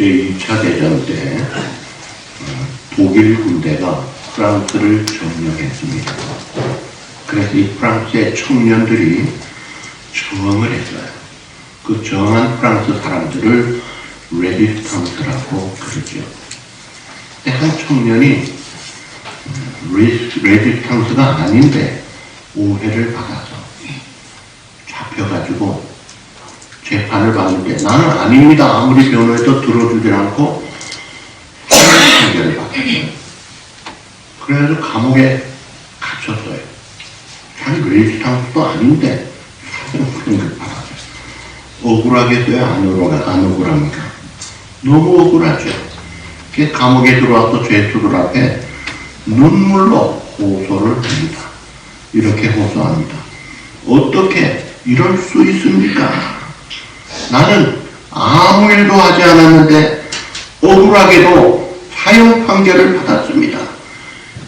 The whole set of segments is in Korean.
제2차 대전 때 독일 군대가 프랑스를 점령했습니다. 그래서 이 프랑스의 청년들이 저항을 했어요. 그 저항한 프랑스 사람들을 레지스탕스라고 그러죠. 근데 한 청년이 레지스탕스가 아닌데 오해를 받아서 잡혀가지고 재판을 받는데 나는 아닙니다. 아무리 변호해도 들어주질 않고 판결을 받았어요. 그래서 감옥에 갇혔어요. 자기 레지스탕스도 아닌데 사형을 받았어요. 억울하겠어요? 안 억울합니까? 너무 억울하죠. 감옥에 들어와서 죄수들 앞에 눈물로 호소를 합니다. 이렇게 호소합니다. 어떻게 이럴 수 있습니까? 나는 아무 일도 하지 않았는데 억울하게도 사형 판결을 받았습니다.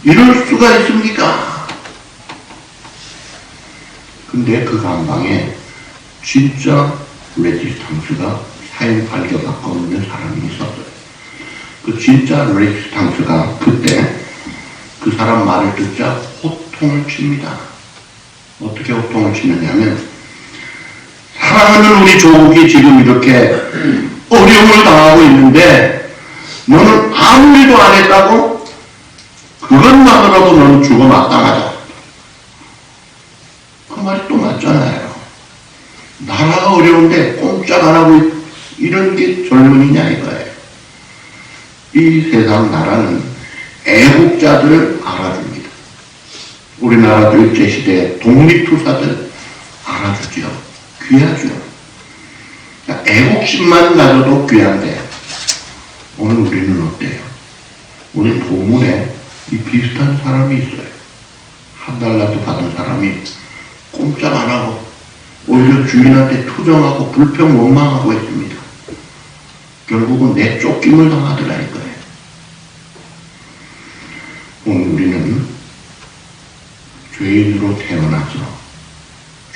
이럴 수가 있습니까? 근데 그 감방에 진짜 레지스탕스가 사형 판결 받고 있는 사람이 있었어요. 그 진짜 레지스탕스가 그때 그 사람 말을 듣자 호통을 칩니다. 어떻게 호통을 치느냐면 사랑하는 우리 조국이 지금 이렇게 어려움을 당하고 있는데 너는 아무 일도 안 했다고? 그것만으로도 너는 죽어 마땅하다. 그 말이 또 맞잖아요. 나라가 어려운데 꼼짝 안 하고 이런 게 젊은이냐 이거예요. 이 세상 나라는 애국자들을 알아줍니다. 우리나라도 일제시대 독립투사들 알아주죠. 귀하죠. 애국심만 가져도 귀한데 오늘 우리는 어때요? 오늘 도문에 이 비슷한 사람이 있어요. $1 받은 사람이 꼼짝 안 하고 오히려 주인한테 투정하고 불평 원망하고 있습니다. 결국은 내 쫓김을 당하더라 이거예요. 오늘 우리는 죄인으로 태어나서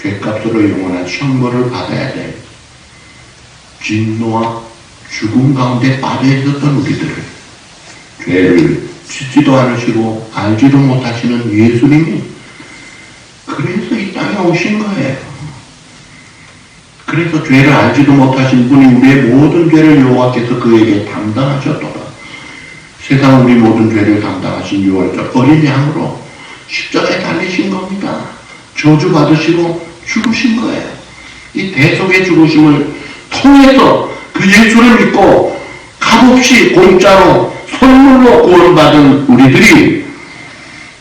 죄값으로 영원한 형벌을 받아야 될 진노와 죽음 가운데 빠져 있었던 우리들을 죄를 짓지도 않으시고 알지도 못하시는 예수님이 그래서 이 땅에 오신 거예요. 그래서 죄를 알지도 못하신 분이 우리의 모든 죄를 여호와께서 그에게 담당하셨도다. 세상 우리 모든 죄를 담당하신 6월절 어린 양으로 십자가에 달리신 겁니다. 저주 받으시고 죽으신 거예요. 이 대속의 죽으심을 통해서 그 예수를 믿고 값없이 공짜로 선물로 구원받은 우리들이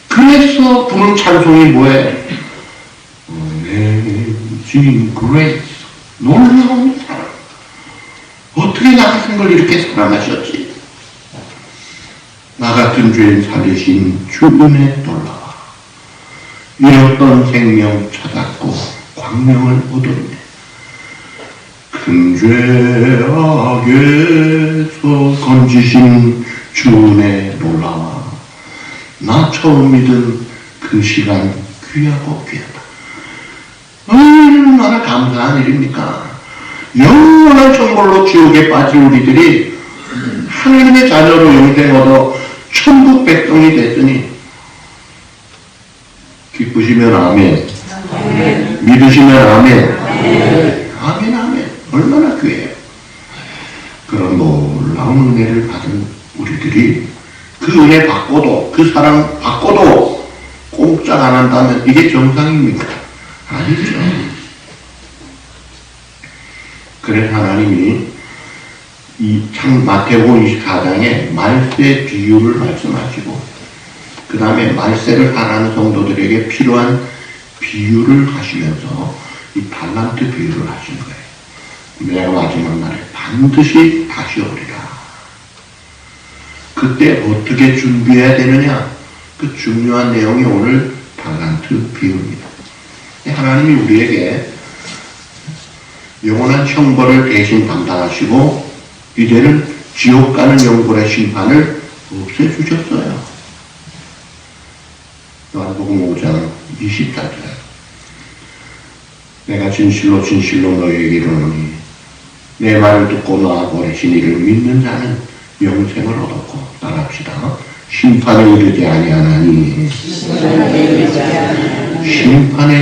그래서 부른 찬송이 뭐예요? Amazing Grace. 놀라운 사랑. 어떻게 나 같은 걸 이렇게 사랑하셨지? 나 같은 죄인 살리신 주 은혜 놀라워. 잃었던 생명 찾았고 광명을 얻었네. 큰 죄악에서 건지신 주 은혜 놀라워. 나 처음 믿은 그 시간 귀하고 귀하다. 얼마나 감사한 일입니까? 영원한 천벌로 지옥에 빠진 우리들이 하나님의 자녀로 영생 얻어 천국 백성이 됐으니 기쁘시면 아멘. 믿으시면 아멘. 아멘 아멘. 얼마나 귀해요. 그런 놀라운 은혜를 받은 우리들이 그 은혜 받고도 그 사랑 받고도 꼼짝 안 한다면 이게 정상입니까? 아니죠. 그래서 하나님이 이 마태복음 24장에 말세 비유를 말씀하시고 그 다음에 말세를 살아가는 성도들에게 필요한 비유를 하시면서 이 달란트 비유를 하신 거예요. 내가 마지막 날에 반드시 다시 오리라. 그때 어떻게 준비해야 되느냐? 그 중요한 내용이 오늘 달란트 비유입니다. 하나님이 우리에게 영원한 형벌을 대신 담당하시고 이제는 지옥 가는 영혼의 심판을 없애주셨어요. 요한복음 5장 24절. 내가 진실로 진실로 너희에게 이르노니 내 말을 듣고 놓아버리신 이를 믿는 자는 영생을 얻었고, 따라합시다. 심판에 이르지 아니하나니. 심판에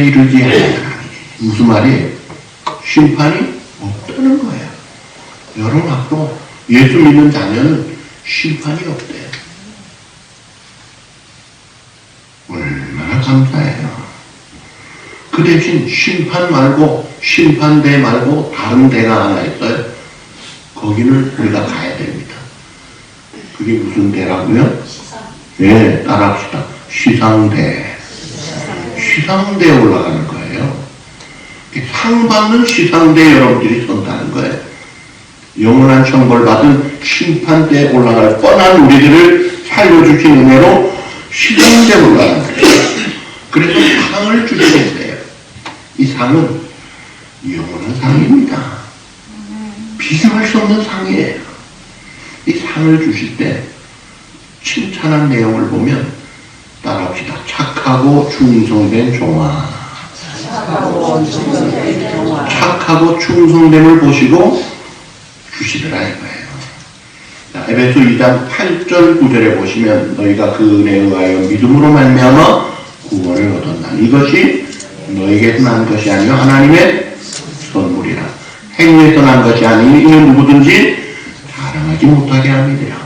이르지 아니하나니. 무슨 말이에요? 심판이 없다는 거예요. 여러분 앞으로 예수 믿는 자녀는 심판이 없대요. 얼마나 감사해요. 그 대신 심판 말고, 심판대 말고 다른 대가 하나 있어요. 거기는 우리가 가야 됩니다. 그게 무슨 대라고요? 네, 따라합시다. 시상대. 시상대에 올라가는 거예요. 상 받는 시상대에 여러분들이 선다는 거예요. 영원한 천벌 받은 심판대에 올라갈 뻔한 우리들을 살려주신 은혜로 시상대에 올라가는 거예요. 그래서 상을 주시겠대요. 이 상은 영원한 상입니다. 비교할 수 없는 상이에요. 이 상을 주실 때 칭찬한 내용을 보면 따라합시다. 착하고 충성된 종아. 착하고 충성됨을 보시고 주시더라 이거예요. 자, 에베소 2장 8절 9절에 보시면 너희가 그 은혜에 의하여 믿음으로 말미암아 구원을 얻었나. 이것이 너희에게서 난 것이 아니요 하나님의 선물이라. 행위에서 난 것이 아니니 이는 누구든지 자랑하지 못하게 함이니라.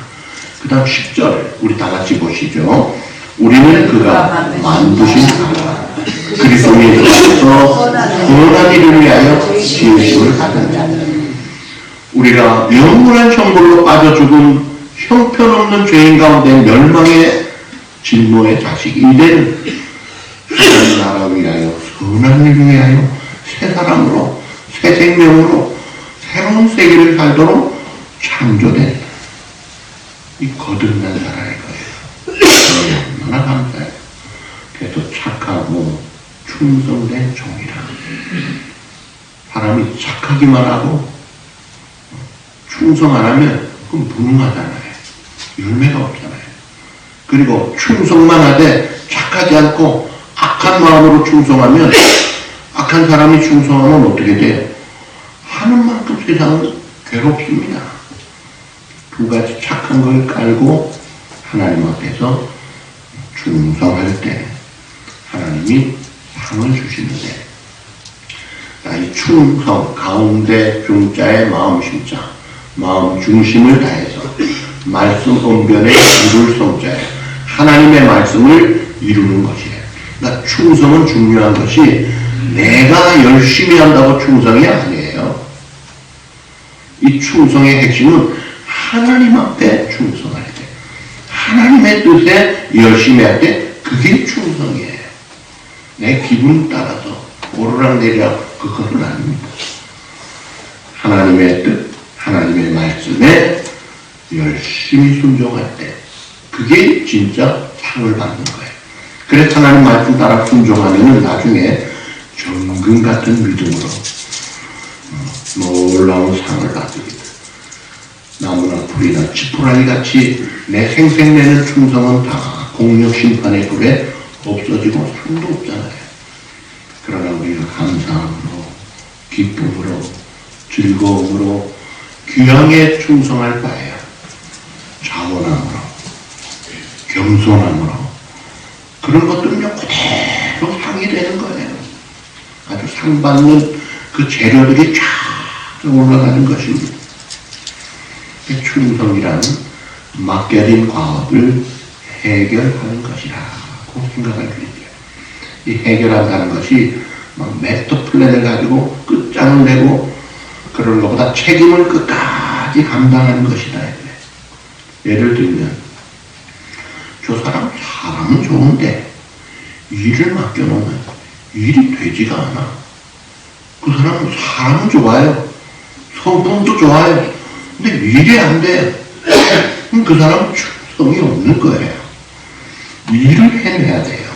그 다음 10절 우리 다 같이 보시죠. 우리는 그가 만드신 사람 그리스도 예수께서 선한 일을 위하여 지으심을 받은 우리가 영원한 천벌로 빠져 죽은 형편없는 죄인 가운데 멸망의 진노의 자식이 이제는 하나님 나라 위하여 선한 일을 위하여 새 사람으로 새 생명으로 새로운 세계를 살도록 창조된 이 거듭난 사람일 거예요. 얼마나 감사해요. 그래서 착하고 충성된 종이라. 사람이 착하기만 하고 충성 안 하면 그건 무능하잖아요. 열매가 없잖아요. 그리고 충성만 하되 착하지 않고 악한 마음으로 충성하면 악한 사람이 충성하면 어떻게 돼요? 하는 만큼 세상은 괴롭습니다. 두 가지 착한 걸 깔고 하나님 앞에서 충성할 때 하나님이 상을 주시는데, 이 충성 가운데 중자의 마음 심자, 마음 중심을 다해서 말씀 언변의 이룰 성자에 하나님의 말씀을 이루는 것이에요. 그러니까 충성은 중요한 것이 내가 열심히 한다고 충성이 아니에요. 이 충성의 핵심은 하나님 앞에 충성할 때, 하나님의 뜻에 열심히 할 때 그게 충성이에요. 내 기분 따라서 오르락내리락 그것은 아닙니다. 하나님의 뜻, 하나님의 말씀에 열심히 순종할 때 그게 진짜 상을 받는 거예요. 그래서 하나님 말씀 따라 순종하면 나중에 정금 같은 믿음으로 놀라운 상을 받습니다. 나무나 풀이나 지푸라기 같이 내 생생내는 충성은 다 공력 심판의 불에 없어지고 상도 없잖아요. 그러나 우리가 감사함으로, 기쁨으로, 즐거움으로 귀향에 충성할 바에야 자원함으로, 겸손함으로 그런 것들은요 그대로 상이 되는 거예요. 아주 상받는 그 재료들이 쫙 올라가는 것입니다. 충성이란 맡겨진 과업을 해결하는 것이라고 생각할 수 있어요. 이 해결한다는 것이 막 매스터 플랜을 가지고 끝장을 내고 그런 것보다 책임을 끝까지 감당하는 것이다. 예를 들면 사람은 좋은데 일을 맡겨놓으면 일이 되지가 않아. 그 사람은 좋아요. 성품도 좋아요. 근데 일이 안 돼요. 그럼 그 사람은 충성이 없는 거예요. 일을 해내야 돼요.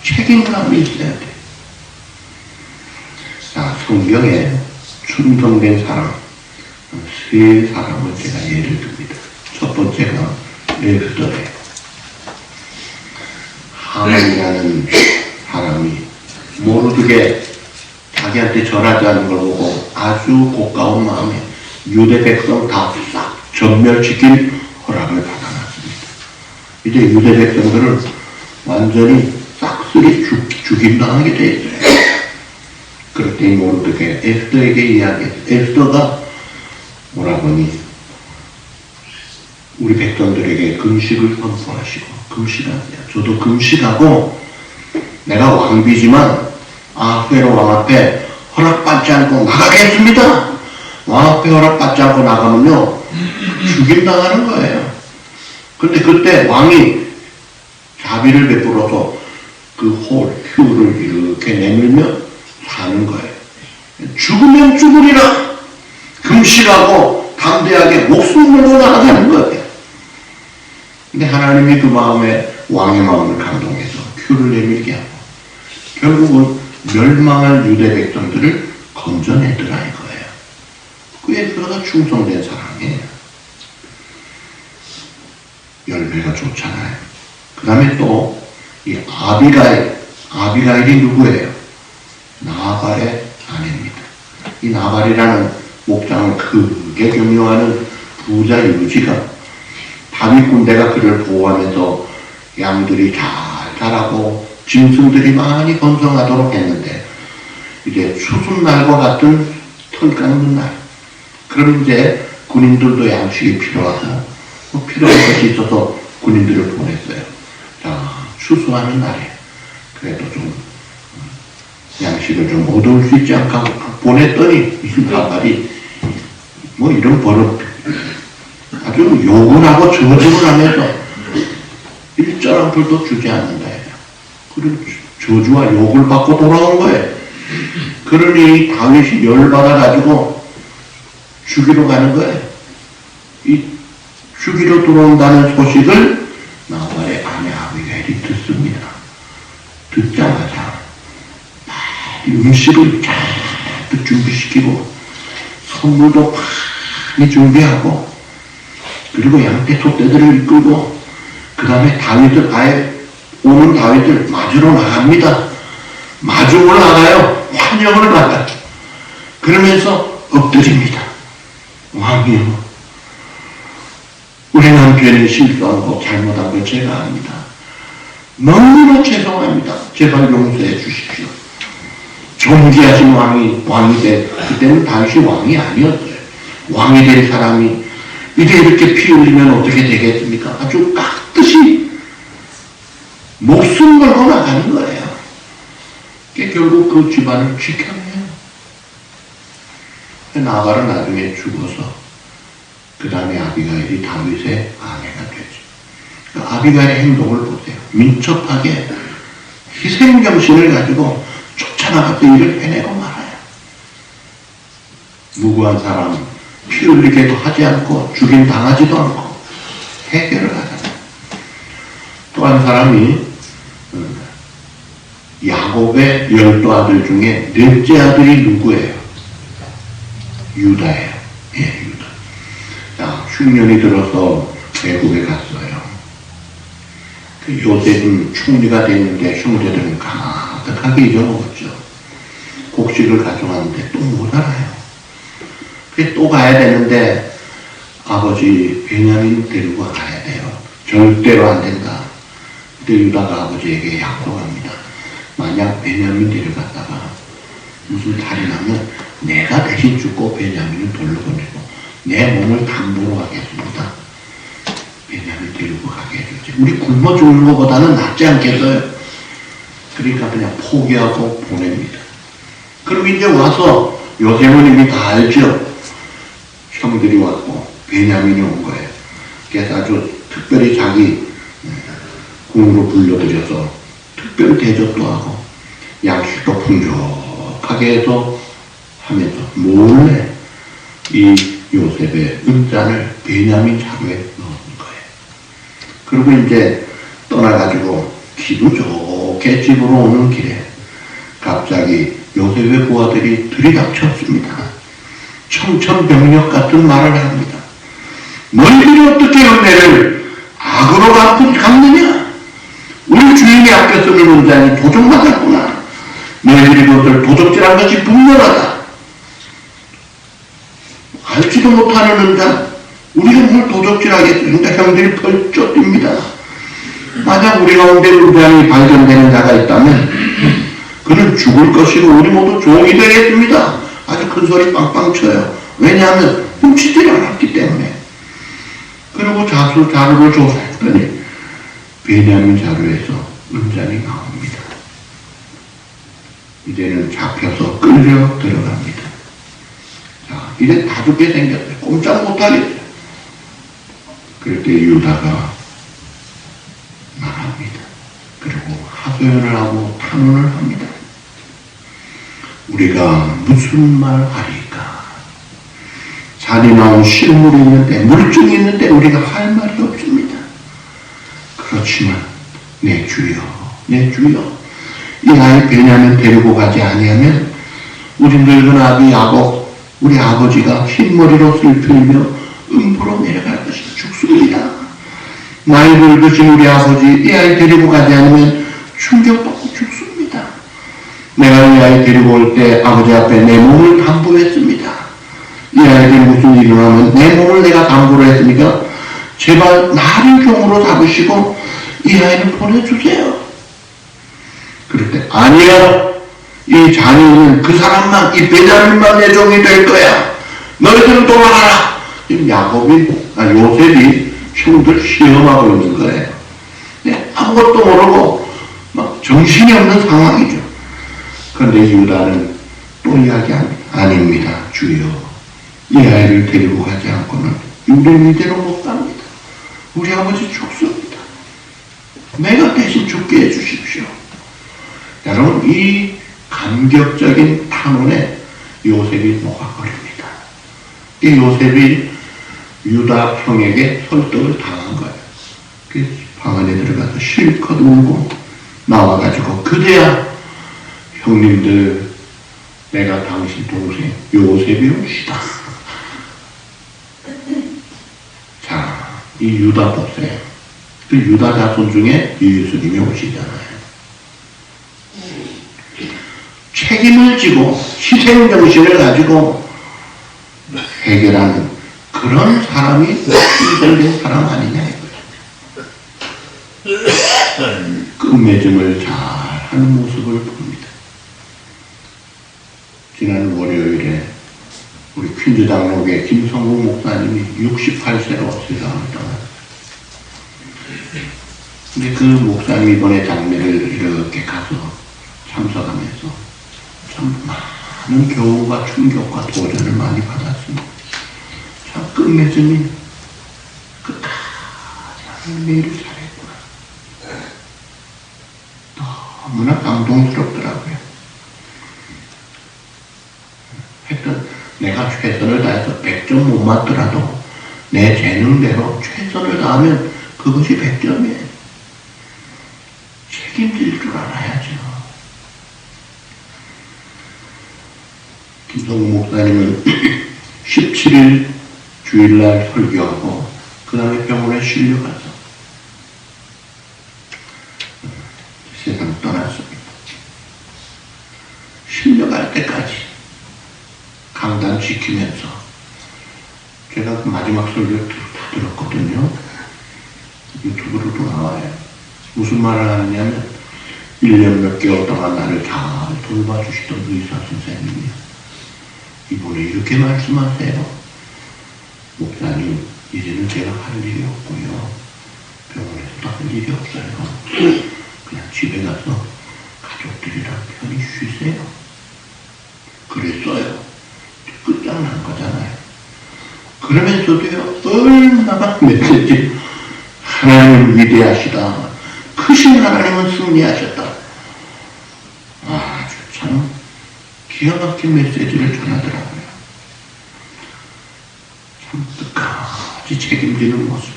책임감이 있어야 돼요. 자, 성경에 충성된 사람, 세 사람을 제가 예를 듭니다. 첫 번째가 에스더예요. 하만이라는 사람이 모르게 자기한테 절하지 않는 걸 보고 아주 고가운 마음에 유대 백성 다 싹 전멸시킬 허락을 받아놨습니다. 이제 유대 백성들은 완전히 싹쓸이 죽임당하게 돼 있어요. 그럴 때 모르게 에스더에게 이야기했어요. 에스더가 뭐라고 하니 우리 백성들에게 금식을 선포하시고 금식하세요. 저도 금식하고 내가 왕비지만 아하스웨로 왕 앞에 허락받지 않고 나가겠습니다. 왕 앞에 허락받지 않고 나가면요 죽임당하는 거예요. 근데 그때 왕이 자비를 베풀어서 그 큐를 이렇게 내밀면 사는 거예요. 죽으면 죽으리라 금식하고 담대하게 목숨 걸고 나가자는 거예요. 근데 하나님이 그 마음에 왕의 마음을 감동해서 큐를 내밀게 하고 결국은 멸망할 유대 백성들을 건져내더라 이거예요. 그 에스더가 충성된 사람이에요. 열매가 좋잖아요. 그 다음에 또 이 아비가일이 누구예요? 나발의 아내입니다. 이 나발이라는 목장을 크게 경영하는 부자 유지가 다윗 군대가 그를 보호하면서 양들이 잘 자라고 짐승들이 많이 번성하도록 했는데 이제 추수날과 같은 털 깎는 날 그럼 이제 군인들도 양식이 필요하고 필요한 것이 있어서 군인들을 보냈어요. 자, 추수하는 날에 그래도 좀 양식을 좀 얻을 수 있지 않까 보냈더니 이 나발이 뭐 이런 버릇 아주 욕을 하고 저주를 하면서 일절 한 풀도 주지 않는다. 그리고 저주와 욕을 받고 돌아온 거예요. 그러니 다윗이 열받아가지고 죽이러 가는 거예요. 이 죽이러 들어온다는 소식을 나발의 아내 아비가일이 듣습니다. 듣자마자 음식을 잔뜩 준비시키고 선물도 많이 준비하고 그리고 양떼 소떼들을 이끌고 그 다음에 다윗을 아예 오는 다윗을 맞으러 나갑니다. 마중을 나가요. 환영을 받아요. 그러면서 엎드립니다. 왕이요. 우리 남편이 실수하고 잘못한 걸 제가 압니다. 너무나 죄송합니다. 제발 용서해 주십시오. 존귀하신 왕이 돼. 그때는 다윗이 왕이 아니었어요. 왕이 될 사람이 이제 이렇게 피 흘리면 어떻게 되겠습니까? 아주 깍듯이 목숨 걸고 나가는 거예요. 결국 그 집안을 지켜내요. 나발은 나중에 죽어서 그 다음에 아비가일이 다윗의 아내가 되죠. 아비가일의 행동을 보세요. 민첩하게 희생정신을 가지고 쫓아나가서 일을 해내고 말아요. 무고한 사람 피 흘리게도 하지 않고 죽임 당하지도 않고 해결을 하잖아요. 또 한 사람이 야곱의 12아들 중에 넷째 아들이 누구예요? 유다예요. 예, 유다. 자, 흉년이 들어서 애굽에 갔어요. 그 요셉은 총리가 됐는데 형제들은 가득하게 잊어먹었죠. 곡식을 가져왔는데 또 못 알아요. 그래서 또 가야 되는데 아버지 베냐민 데리고 가야 돼요. 절대로 안 된다. 그때 유다가 아버지에게 약속합니다. 만약 베냐민 데려갔다가 무슨 탈이 나면 내가 대신 죽고 베냐민을 돌려보내고 내 몸을 담보로 하겠습니다. 베냐민 데리고 가게 해주지. 우리 굶어 죽는 것보다는 낫지 않겠어요? 그러니까 그냥 포기하고 보냅니다. 그럼 이제 와서 요셉은 이미 다 알죠? 형들이 왔고 베냐민이 온 거예요. 그래서 아주 특별히 자기 궁으로 불러들여서 특별 대접도 하고 양식도 풍족하게 해서 하면서 몰래 이 요셉의 은잔을 베냐민 자루에 넣은 거예요. 그리고 이제 떠나가지고 기분 좋게 집으로 오는 길에 갑자기 요셉의 부하들이 들이닥쳤습니다. 청천벽력 같은 말을 합니다. 너희들이 어떻게 은혜를 악으로 갚느냐? 우리 주인이 아껴 쓰는 은잔이 도적맞았구나. 너희들이 그것을 도적질한 것이 분명하다. 알지도 못하는 은자, 우리가 뭘 도적질하겠습니까? 형들이 벌쩍 뜁니다. 만약 우리 가운데 은장이 발견되는 자가 있다면 그는 죽을 것이고 우리 모두 종이 되겠습니다. 아주 큰 소리 빵빵 쳐요. 왜냐하면 훔치질 않았기 때문에. 그리고 자루를 조사했더니 베냐민 자루에서 은장이 나옵니다. 이제는 잡혀서 끌려 들어갑니다. 자, 이제 다 죽게 생겼어요. 꼼짝 못하겠어요. 그럴 때 유다가 말합니다. 그리고 하소연을 하고 탄원을 합니다. 우리가 무슨 말 하리까? 잔인한 실물이 있는데, 물증이 있는데 우리가 할 말이 없습니다. 그렇지만 내 주여, 내 주여, 이 아이 베냐민 데리고 가지 아니하면 우리 늙은 아비 야곱, 우리 아버지가 흰머리로 슬프며 음부로 내려갈 것이 죽습니다. 나이 늙으신 우리 아버지 이 아이 데리고 가지 않으면 충격받고 죽습니다. 내가 이 아이 데리고 올 때 아버지 앞에 내 몸을 담보했습니다. 이 아이들이 무슨 일이 일어나면 내 몸을 내가 담보로 했으니까 제발 나를 종으로 잡으시고 이 아이를 보내주세요. 그럴 때 아니야, 이 자녀는 그 사람만, 이 베냐민만 내 종이 될 거야. 너희들은 돌아가라. 지금 요셉이 형들 시험하고 있는 거예요. 네, 아무것도 모르고 막 정신이 없는 상황이죠. 그런데 유다는 또 이야기합니다. 아닙니다, 주여. 이 아이를 데리고 가지 않고는 우리 이대로 못 갑니다. 우리 아버지 죽습니다. 내가 대신 죽게 해주십시오. 여러분, 이 감격적인 탄원에 요셉이 녹아버립니다. 이 요셉이 유다 형에게 설득을 당한 거예요. 그 방 안에 들어가서 실컷 울고 나와가지고 그대야 형님들, 내가 당신 동생 요셉이 옵시다. 자, 이 유다 보세요. 그 유다 자손 중에 예수님이 오시잖아요. 책임을 지고 희생정신을 가지고 해결하는 그런 사람이 희생된 사람 아니냐 이거죠. 끝맺음을 잘 하는 모습을 봅니다. 지난 월요일에 우리 퀸즈 장로교회 김성국 목사님이 68세로 세상을 떠났어요. 근데 그 목사님 이번에 장례를 이렇게 가서 참석하면서 참 많은 교훈과 충격과 도전을 많이 받았습니다. 참 끝맺음이 끝까지 하나님의 일을 잘했구나. 너무나 감동스럽더라고요. 하여튼 내가 최선을 다해서 100점 못 맞더라도 내 재능대로 최선을 다하면 그것이 100점이에요. 책임질 줄 알아야죠. 김성국 목사님은 17일 주일날 설교하고 그 다음에 병원에 실려가서 세상을 떠났습니다. 실려갈 때까지 강단 지키면서 제가 그 마지막 설교 다 들었거든요. 유튜브로도 나와요. 무슨 말을 하느냐면 1년 몇 개월 동안 나를 잘 돌봐주시던 의사 선생님이 이번에 이렇게 말씀하세요. 목사님, 이제는 제가 할 일이 없고요. 병원에서도 할 일이 없어요. 그냥 집에 가서 가족들이랑 편히 쉬세요. 그랬어요. 끝장난 거잖아요. 그러면서도요, 얼마나 메시지, 하나님은 위대하시다. 크신 하나님은 승리하셨다. 아주 참 기가 막힌 메시지를 전하더라고요. 참 끝까지 책임지는 모습.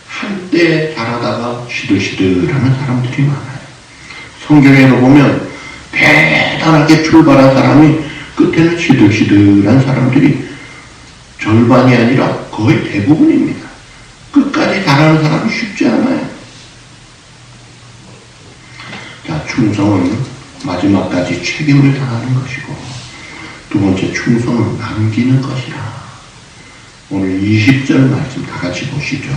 한때 잘하다가 시들시들하는 사람들이 많아요. 성경에도 보면 대단하게 출발한 사람이 끝에는 시들시들한 사람들이 절반이 아니라 거의 대부분입니다. 끝까지 잘하는 사람이 쉽지 않아요. 자, 충성은 마지막까지 책임을 다하는 것이고, 두 번째 충성은 남기는 것이라. 오늘 20절 말씀 다 같이 보시죠.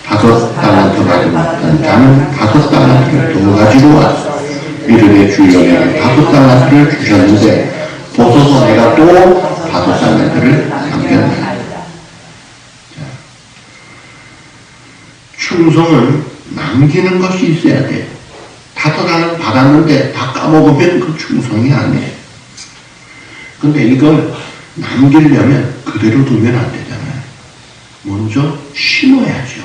5달란트 받은 자는 5달란트를 더 가지고 와서 이르되 주여 내게 5달란트를 주셨는데 보소서 내가 또 5달란트를 남겼나이다. 충성은 남기는 것이 있어야 돼요. 5달란트 받았는데 다 까먹으면 그 충성이 아니에요. 근데 이걸 남기려면 그대로 두면 안 되잖아요. 먼저 심어야죠.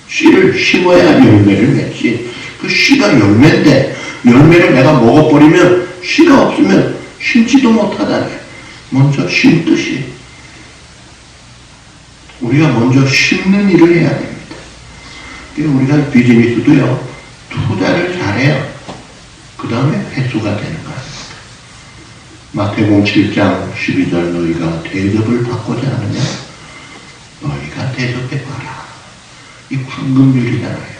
씨를 심어야 열매를 맺지. 그 씨가 열매인데 열매를 내가 먹어버리면 씨가 없으면 심지도 못하잖아요. 먼저 심듯이 우리가 먼저 심는 일을 해야 됩니다. 우리가 비즈니스도요, 투자를 잘해요. 그 다음에 회수가 되는 거예요. 마태복음 7장 12절 너희가 대접을 받고자 하느냐? 너희가 대접해봐라. 이 황금률이잖아요.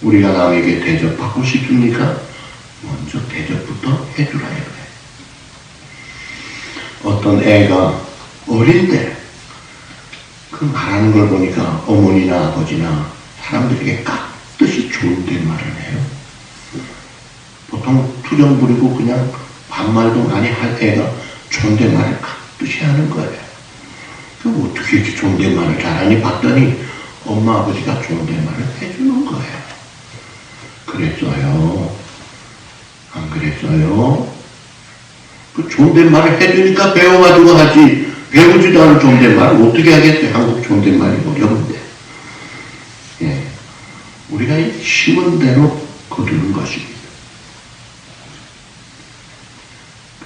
우리가 남에게 대접받고 싶습니까? 먼저 대접부터 해주라 해요. 어떤 애가 어린데 그 말하는 걸 보니까 어머니나 아버지나 사람들에게 깍듯이 존댓말을 해요. 보통 투정 부리고 그냥 반말도 많이 할 애가 존댓말을 깍듯이 하는 거예요. 그럼 어떻게 이렇게 존댓말을 잘하니 봤더니 엄마 아버지가 존댓말을 해주는 거예요. 그랬어요? 안 그랬어요? 그 존댓말을 해주니까 배워가지고 하지, 배우지도 않은 존댓말을 어떻게 하겠어요? 한국 존댓말이 어려운데. 예. 우리가 심은 대로 거두는 것입니다.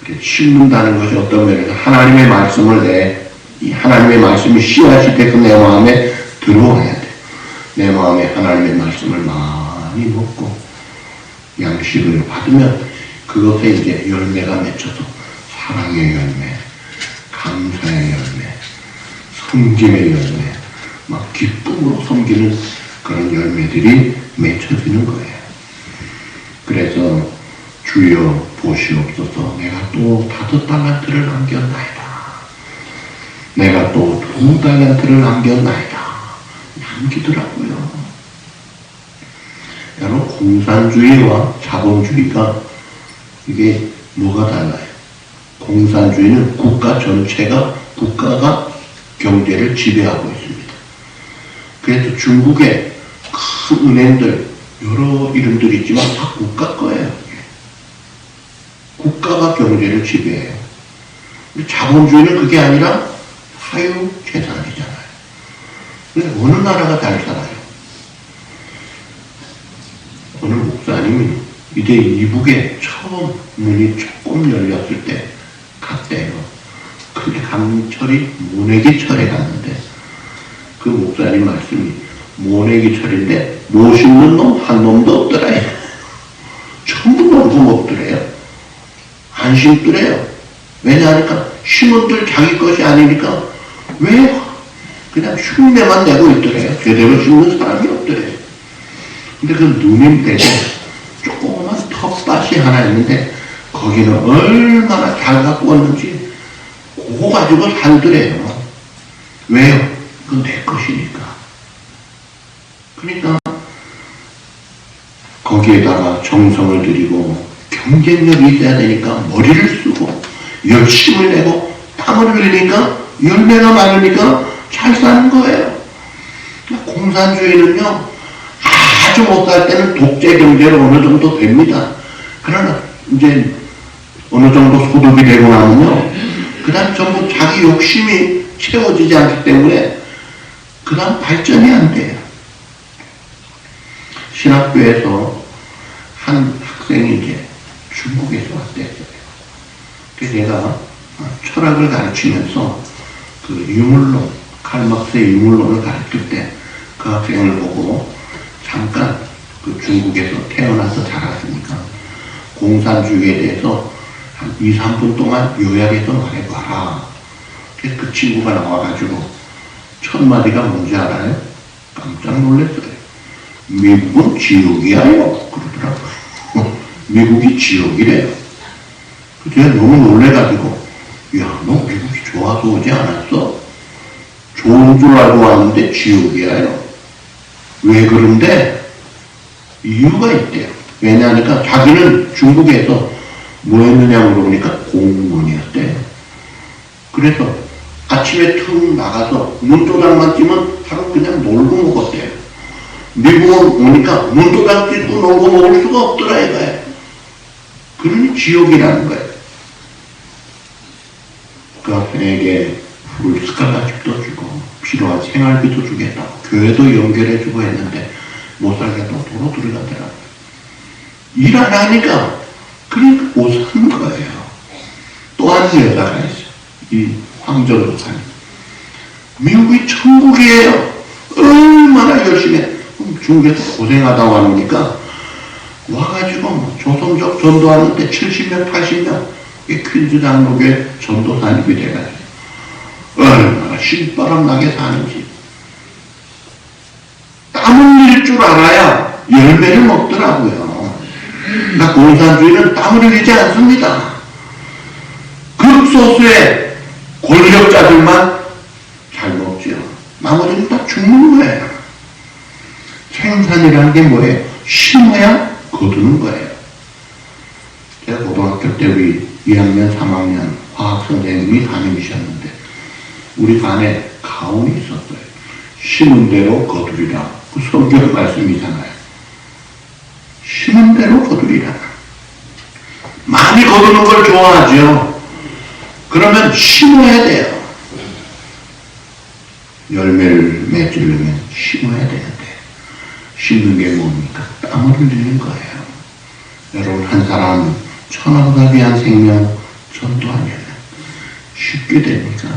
그래, 심는다는 것이 어떤 면에서 하나님의 말씀을 이 하나님의 말씀이 씨앗이 되고 내 마음에 들어와야 돼. 내 마음에 하나님의 말씀을 많이 먹고 양식을 받으면 그것에 이제 열매가 맺혀서 사랑의 열매, 감사의 열매, 섬김의 열매, 막 기쁨으로 섬기는 그런 열매들이 맺혀지는 거예요. 그래서 주여 보시옵소서 내가 또 5달란트를 남겼나이다. 내가 또 2달란트를 남겼나이다. 남기더라고요. 여러분 공산주의와 자본주의가 이게 뭐가 달라요? 공산주의는 국가가 경제를 지배하고 있습니다. 그래서 중국의 큰 은행들 여러 이름들이 있지만 다 국가 거예요. 국가가 경제를 지배해요. 자본주의는 그게 아니라 사유재산이잖아요. 근데 어느 나라가 잘 살아요? 어느 목사님이 이제 이북에 처음 문이 조금 열렸을 때 갔대요. 근데 강철이 모내기철에 갔는데 그 목사님 말씀이 모내기철인데 못 심는 놈 한 놈도 없더라. 전부 놀고 먹더래요. 안 심더래요. 왜냐하니까 심은들 자기 것이 아니니까 왜 그냥 흉내만 내고 있더래요. 제대로 심는 사람이 없더래요. 근데 그 누님 댁에 조그만 텃밭이 하나 있는데 거기는 얼마나 잘 갖고 왔는지 그거 가지고 살더래요. 왜요? 그건 내 것이니까. 그러니까 거기에다가 정성을 들이고 경쟁력이 있어야 되니까 머리를 쓰고 열심을 내고 땀을 흘리니까 열매가 많으니까 잘 사는 거예요. 공산주의는요 아주 못할 때는 독재 경제로 어느 정도 됩니다. 그러나 이제 어느 정도 소득이 되고 나면요 그 다음 전부 자기 욕심이 채워지지 않기 때문에 그 다음 발전이 안 돼요. 신학교에서 한 학생이 이제 중국에서 왔대요. 그래서 제가 철학을 가르치면서 그 유물론, 칼막스의 유물론을 가르칠 때 그 학생을 보고 잠깐 그 중국에서 태어나서 자랐으니까 공산주의에 대해서 한 2, 3분 동안 요약해서 말해봐라. 그래서 그 친구가 나와가지고 첫 마디가 뭔지 알아요? 깜짝 놀랐어요. 미국은 지옥이야요. 그러더라고요. 미국이 지옥이래요. 제가 너무 놀래가지고 야, 너 미국이 좋아서 오지 않았어? 좋은 줄 알고 왔는데 지옥이에요. 왜 그런데? 이유가 있대요. 왜냐하니까 자기는 중국에서 뭐 했느냐 물어보니까 공무원이었대요. 그래서 아침에 툭 나가서 문도장만 찌면 하루 그냥 놀고 먹었대요. 미국은 오니까 문도장 찌고 놀고 먹을 수가 없더라 이거예요. 그러니 지옥이라는 거예요. 그 학생에게 풀 스칼라십도 주고 필요한 생활비도 주겠다고 교회도 연결해주고 했는데 못 살겠다고 도로 들어가더라고요. 일 안 하니까 그러니까 못 사는 거예요. 또 한 여자가 있어요. 이 황정도 사는. 미국이 천국이에요. 얼마나 열심히 해. 중국에서 고생하다 와놓으니까 와가지고 뭐 조선족 전도하는데 70명, 80명 퀸즈 장로교회 전도사님이 돼가지고 얼마나 신바람 나게 사는지. 땀 흘릴 줄 알아야 열매를 먹더라고요. 나 공산주의는 땀을 흘리지 않습니다. 극소수의 권력자들만 잘 먹죠. 나머지는 다 죽는 거예요. 생산이라는 게 뭐예요? 심어야 거두는 거예요. 제가 고등학교 때 우리 2학년, 3학년 화학 선생님이 담임이셨는데 우리 반에 가훈이 있었어요. 심은 대로 거두리라. 그 성경 말씀이잖아요. 심은 대로 거두리라. 많이 거두는 걸 좋아하죠. 그러면 심어야 돼요. 열매를 맺으려면 심어야 되는데 심는 게 뭡니까? 땀을 흘리는 거예요. 여러분 한 사람 천하보다 귀한 생명 전도하려면 쉽게 됩니까?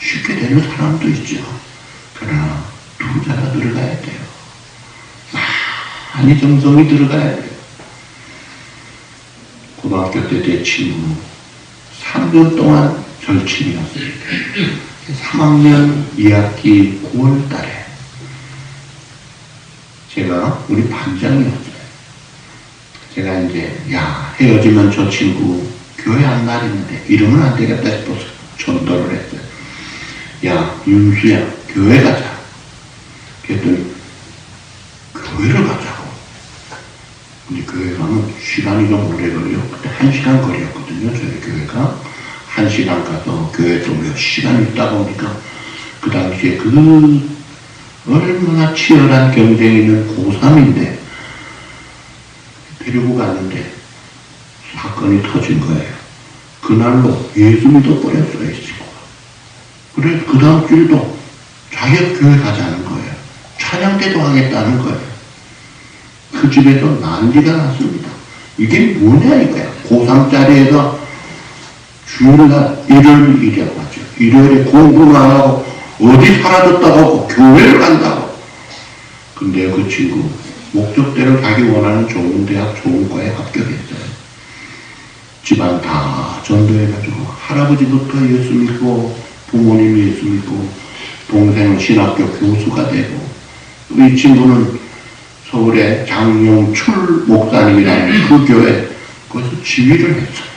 쉽게 되는 사람도 있죠. 그러나 투자가 들어가야 돼요. 많이 정성이 들어가야 돼요. 고등학교 때 제 친구 3년 동안 절친이었어요. 3학년 2학기 9월 달에 제가 우리 반장이었어요. 제가 이제 야 헤어지면 저 친구 교회 안 다니는데 이러면 안 되겠다 싶어서 전도를 했어요. 야 윤수야 교회 가자. 그랬더니 교회를 가자고. 근데 교회 가면 시간이 좀 오래 걸려. 그때 1시간 거리였거든요. 저희 교회가 1시간 가서 교회 또 몇 시간 있다 보니까 그 당시에 그 얼마나 치열한 경쟁이 있는 고3인데 데리고 갔는데 사건이 터진 거예요. 그날로 예수 믿어버렸어요, 이 친구가. 그래서 그 다음 주일도 자기가 교회 가자는 거예요. 찬양대도 하겠다는 거예요. 그 집에서 난리가 났습니다. 이게 뭐냐 이거야. 고3짜리애가 주일날 일요일이라고 하죠. 일요일에 공부는 안 하고 어디 사라졌다고 하고 교회를 간다고. 근데 그 친구 목적대로 자기 원하는 좋은 대학 좋은 과에 합격했어요. 집안 다 전도해가지고 할아버지부터 예수 믿고 부모님이 예수 믿고 동생은 신학교 교수가 되고 이 친구는 서울의 장영출 목사님이라는 그 교회 거기서 지휘를 했어요.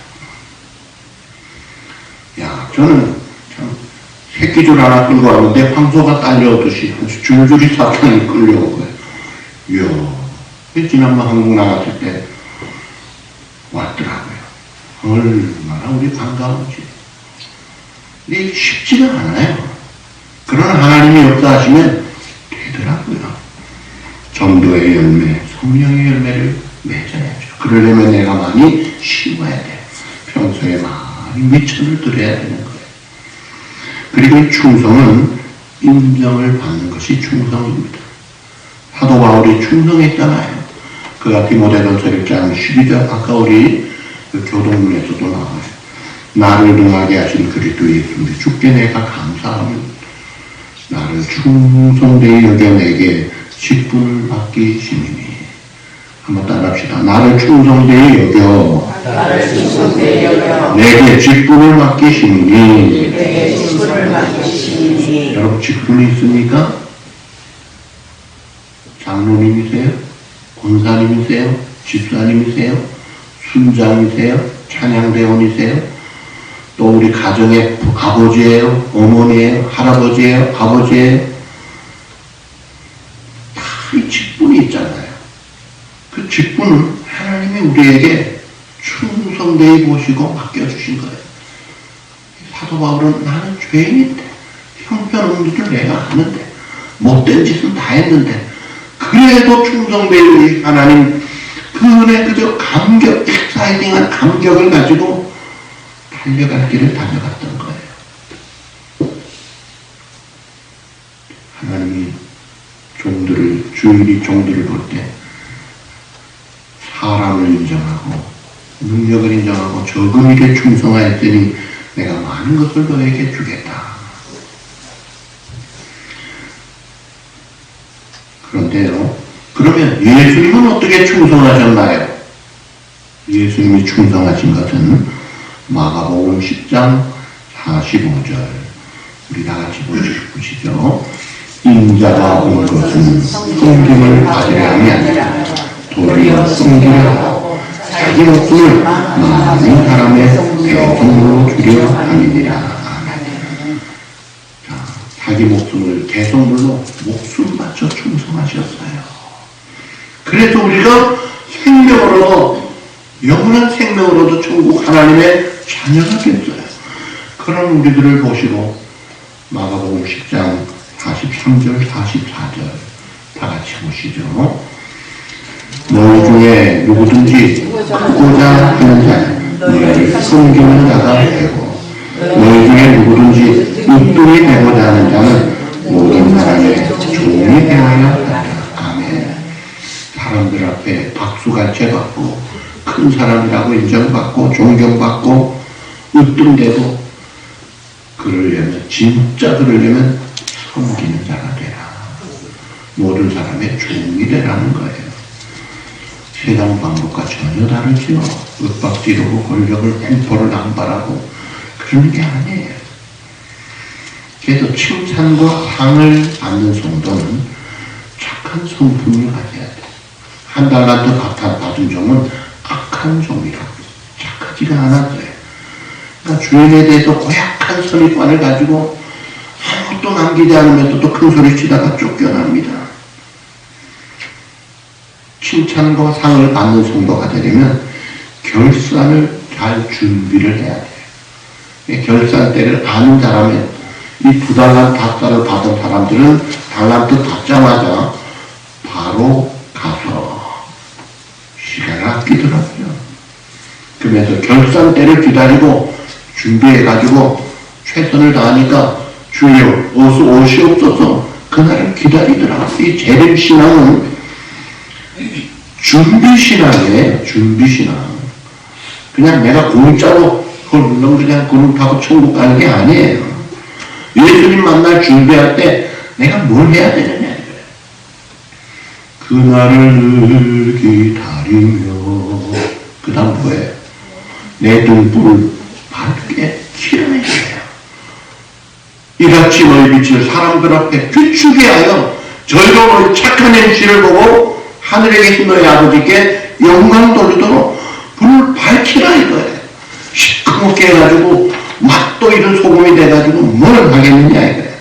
야 저는 참 새끼줄 하나 끌고 왔는데 황소가 딸려오듯이 아주 줄줄이 사탕이 끌려온 거예요. 이야 지난번 한국 나갔을 때 왔더라고요. 얼마나 우리 반가운지. 근데 이게 쉽지가 않아요. 그러나 하나님이 역사하시면 되더라고요. 전도의 열매, 성령의 열매를 맺어야죠. 그러려면 내가 많이 심어야 돼요. 평소에 많이 미천을 드려야 되는 거예요. 그리고 이 충성은 인정을 받는 것이 충성입니다. 사도 바울이 충성했잖아요. 그가 디모데전서 1장 12절 아까 우리 그 교동문에서도 나와요. 나를 동하게 하신 그리스도 예수님 주께 내가 감사하며 나를 충성되이 여겨 내게 직분을 맡기시니 한번 따라합시다. 나를 충성되이 여겨 내게 직분을 맡기시니 여러분 직분이 있습니까? 장로님이세요? 권사님이세요? 집사님이세요? 순장이세요? 찬양대원이세요? 또 우리 가정의 아버지예요, 어머니예요, 할아버지예요, 아버지예요. 다 이 직분이 있잖아요. 그 직분은 하나님이 우리에게 충성되이 보시고 맡겨주신 거예요. 사도 바울은 나는 죄인인데 형편없는 일을 내가 하는데 못된 짓은 다 했는데 그래도 충성되이 하나님 그 은혜 그저 감격, 익사이딩한 감격을 가지고 달려갈 길을 달려갔던 거예요. 하나님이 주인이 종들을 볼 때 사람을 인정하고 능력을 인정하고 적은 일에 충성하였더니 내가 많은 것을 너에게 주겠다. 그런데요, 그러면 예수님은 어떻게 충성하셨나요? 예수님이 충성하신 것은 마가복음 10장 45절 우리 다 같이 보시죠. 인자가 온 것은 섬김을 받으려 함이 아니라 도리어 섬기려 하고 자기 목숨을 많은 사람의 대성물로 주려 함이니라. 자, 자기 목숨을 대성물로 목숨 바쳐 충성하셨어요. 그래서 우리가 생명으로도 영원한 생명으로도 천국 하나님의 자녀가 됐어요. 그런 우리들을 보시고 마가복음 10장 43절 44절 다 같이 보시죠. 너희 중에 누구든지 크고자 하는 자 너희를 섬기는 자가 되고 너희 중에 누구든지 웃돈이 되고자 하는 자는 모든 사람의 종이 되어야 한다. 아멘. 사람들 앞에 박수갈채 받고 큰 사람이라고 인정받고 존경받고 으뜸되고 그러려면 진짜 그러려면 섬기는 자가 되라. 모든 사람의 종이 되라는 거예요. 세상 방법과 전혀 다르지요. 윽박지르고 권력을 공포를 남발하고 그런 게 아니에요. 그래서 칭찬과 상을 받는 성도는 착한 성품을 가져야 돼. 한 달란트 받은 종은 악한 종이라고 착하지가 않았어요. 그러니까 주인에 대해서 고약한 선입관을 가지고 아무것도 남기지 않으면서 또 큰 소리 치다가 쫓겨납니다. 칭찬과 상을 받는 성도가 되려면 결산을 잘 준비를 해야 돼요. 결산 때를 아는 사람은 이 2달란트 5달을 받은 사람들은 달란트 받자마자 바로 가서 시간을 아끼더라고요. 그러면서 결산 때를 기다리고 준비해가지고 최선을 다하니까 주여 어서 오시옵소서 그날을 기다리더라고요. 이 재림신앙은 준비신앙이에요. 준비신앙. 그냥 내가 공짜로 그걸 물론 그냥 그룹 타고 천국 가는 게 아니에요. 예수님 만날 준비할 때 내가 뭘 해야 되느냐 이거예요. 그날을 기다리며 그 다음 뭐예요? 내 등불을 밝게 켜내야 돼요. 이같이 너희 빛을 사람들 앞에 비추게 하여 저희도 너희 착한 행실을 보고 하늘에 계신 너희 아버지께 영광 돌리도록 불을 밝히라 이거예요. 시커멓게 해가지고 맛도 이런 소금이 돼가지고 뭘 하겠느냐 이거예요.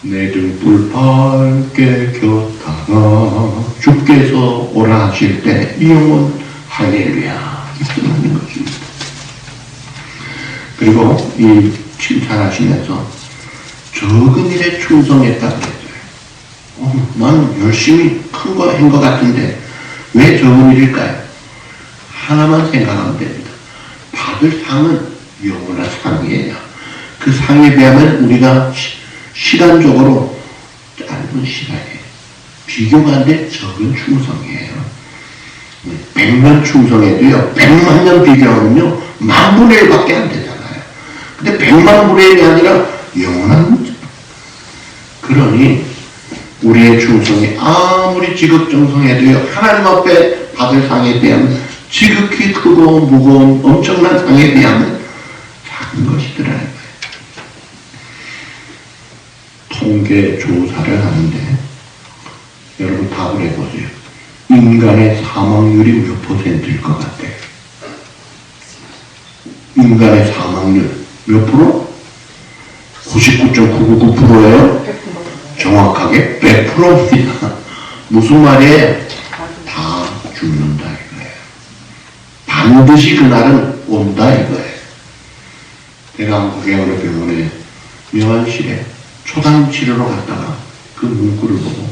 내 등불 밝게 켰다가 주께서 오라 하실 때 이 영혼 할렐루야 입증하는 것입니다. 그리고 이 칭찬하시면서 적은 일에 충성했다고 했어요. 나는 열심히 큰 거 한 것 같은데 왜 적은 일일까요? 하나만 생각하면 됩니다. 받을 상은 영원한 상이에요. 그 상에 비하면 우리가 시간적으로 짧은 시간이에요. 비교가 안 돼 적은 충성이에요. 100년 충성해도요 100만 년 비교하면요 10,000분의 1밖에 안 되잖아요. 근데 100만 분의 1이 아니라 영원한 문제. 그러니 우리의 충성이 아무리 지극정성해도요 하나님 앞에 받을 상에 비하면 지극히 크고 무거운 엄청난 상에 비하면 작은 것이더라는 거예요. 통계 조사를 하는데 여러분 답을 해보세요. 인간의 사망률이 몇 %일 것 같아요? 인간의 사망률 몇 프로? 99.999%예요? 정확하게 100%입니다. 무슨 말이에요? 다 죽는다 이거예요. 반드시 그날은 온다 이거예요. 내가 한국의원의 병원에 명환실에 초당 치료로 갔다가 그 문구를 보고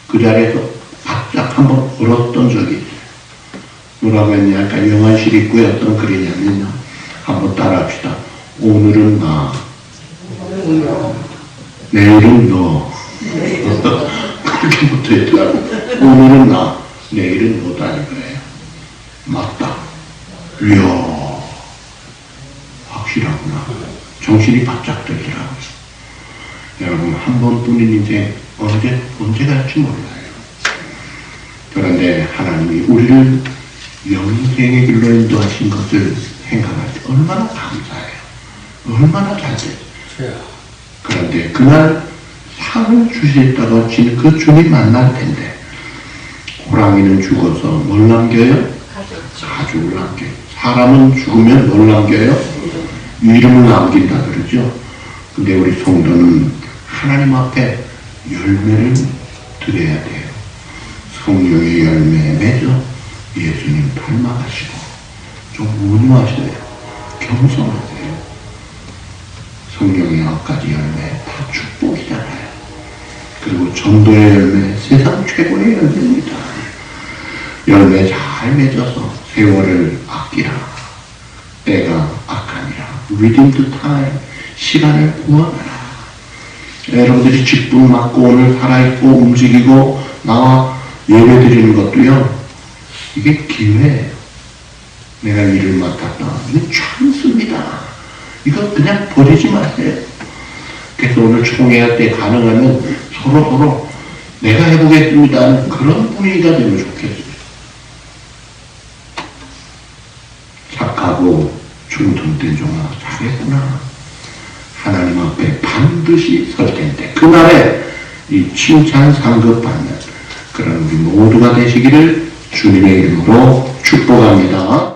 그 자리에서 바짝 한번 울었던 적이 있어요. 뭐라고 했냐니까 명환실 입구에 어떤 글이냐면요. 한번 따라합시다. 오늘은 나, 내일은 너. 그렇게 붙어있더라고. 오늘은 나, 내일은 너다 이거예요. 맞다. 이야, 확실하구나. 정신이 바짝 들더라고요. 여러분, 한 번뿐인 인생 언제 갈지 몰라요. 그런데 하나님이 우리를 영생의 길로 인도하신 것을 생각할 때 얼마나 감사해요. 얼마나 잘 돼요. 그런데 그날 상을 주시겠다고 하신 그 주님 만날 텐데 호랑이는 죽어서 뭘 남겨요? 가죽을 남겨요. 사람은 죽으면 뭘 남겨요? 이름을 남긴다 그러죠. 근데 우리 성도는 하나님 앞에 열매를 드려야 돼요. 성령의 열매에 맺어 예수님 닮아가시고 좀 온유하셔야 겸손하세요. 성령의 9가지 열매 다 축복이잖아요. 그리고 전도의 열매 세상 최고의 열매입니다. 열매 잘 맺어서 세월을 아끼라. 때가 악하니라. Redeem the time. 시간을 구원하라. 여러분들이 직분 맡고 오늘 살아있고 움직이고 나와 예배 드리는 것도요. 이게 기회예요. 내가 일을 맡았다. 이게 찬스입니다. 이거 그냥 버리지 마세요. 그래서 오늘 총회할 때 가능하면 서로 내가 해보겠습니다. 그런 분위기가 되면 좋겠어요. 착하고 중통된 종아 잘했구나. 하나님 앞에 반드시 설 텐데 그날에 이 칭찬 상급 받는 그런 우리 모두가 되시기를 주님의 이름으로 축복합니다.